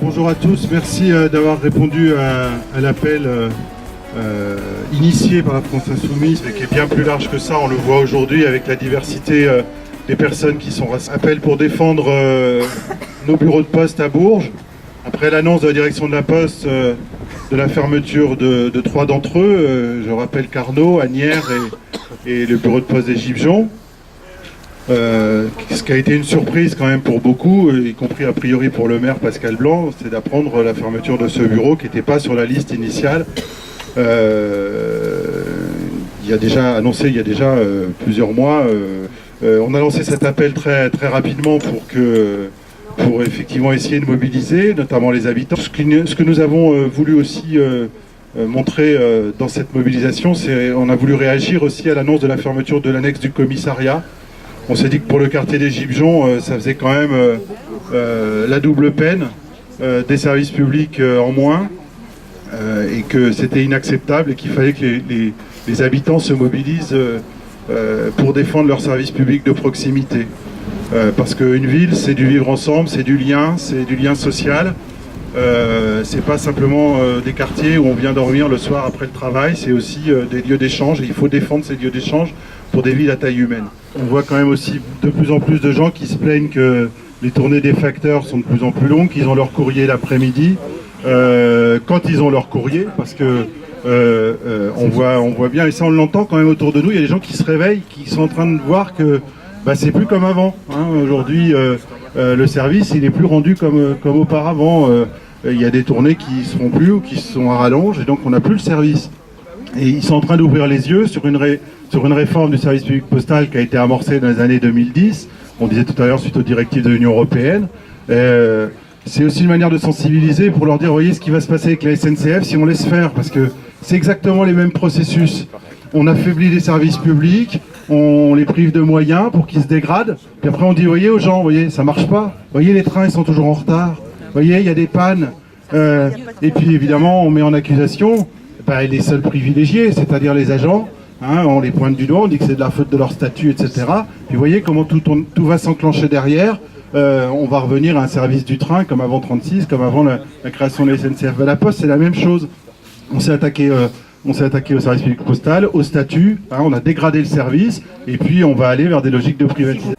Bonjour à tous, merci d'avoir répondu à l'appel initié par la France Insoumise, mais qui est bien plus large que ça. On le voit aujourd'hui avec la diversité des personnes qui sont appel pour défendre nos bureaux de poste à Bourges. Après l'annonce de la direction de la Poste de la fermeture de 3 d'entre eux, je rappelle Carnot, Asnières et le bureau de poste des Gibjons. Ce qui a été une surprise quand même pour beaucoup, y compris a priori pour le maire Pascal Blanc, c'est d'apprendre la fermeture de ce bureau qui n'était pas sur la liste initiale. Il y a déjà annoncé il y a déjà plusieurs mois. On a lancé cet appel très rapidement pour effectivement essayer de mobiliser, notamment les habitants. Ce que nous avons voulu aussi montrer dans cette mobilisation, c'est qu'on a voulu réagir aussi à l'annonce de la fermeture de l'annexe du commissariat. On s'est dit que pour le quartier des Gibjons, ça faisait quand même la double peine, des services publics en moins, et que c'était inacceptable et qu'il fallait que les habitants se mobilisent pour défendre leurs services publics de proximité. Parce qu'une ville, c'est du vivre ensemble, c'est du lien social. C'est pas simplement des quartiers où on vient dormir le soir après le travail, c'est aussi des lieux d'échange, et il faut défendre ces lieux d'échange pour des villes à taille humaine. On voit quand même aussi de plus en plus de gens qui se plaignent que les tournées des facteurs sont de plus en plus longues, qu'ils ont leur courrier l'après-midi, quand ils ont leur courrier, parce que on voit bien, et ça on l'entend quand même autour de nous, il y a des gens qui se réveillent, qui sont en train de voir que c'est plus comme avant. Aujourd'hui, le service il est plus rendu comme auparavant. Il y a des tournées qui se font plus ou qui sont à rallonge, et donc on n'a plus le service. Et ils sont en train d'ouvrir les yeux sur une réforme du service public postal qui a été amorcée dans les années 2010. On disait tout à l'heure suite aux directives de l'Union européenne. C'est aussi une manière de sensibiliser pour leur dire, voyez ce qui va se passer avec la SNCF si on laisse faire, parce que c'est exactement les mêmes processus. On affaiblit les services publics, on les prive de moyens pour qu'ils se dégradent, puis après on dit, voyez aux gens, voyez, ça marche pas, voyez les trains ils sont toujours en retard, voyez il y a des pannes, et puis évidemment on met en accusation les seuls privilégiés, c'est-à-dire les agents, on les pointe du doigt, on dit que c'est de la faute de leur statut, etc. Puis vous voyez comment tout va s'enclencher derrière. On va revenir à un service du train comme avant 36, comme avant la création de la SNCF. La Poste, c'est la même chose. On s'est attaqué au service public postal, au statut, on a dégradé le service, et puis on va aller vers des logiques de privatisation.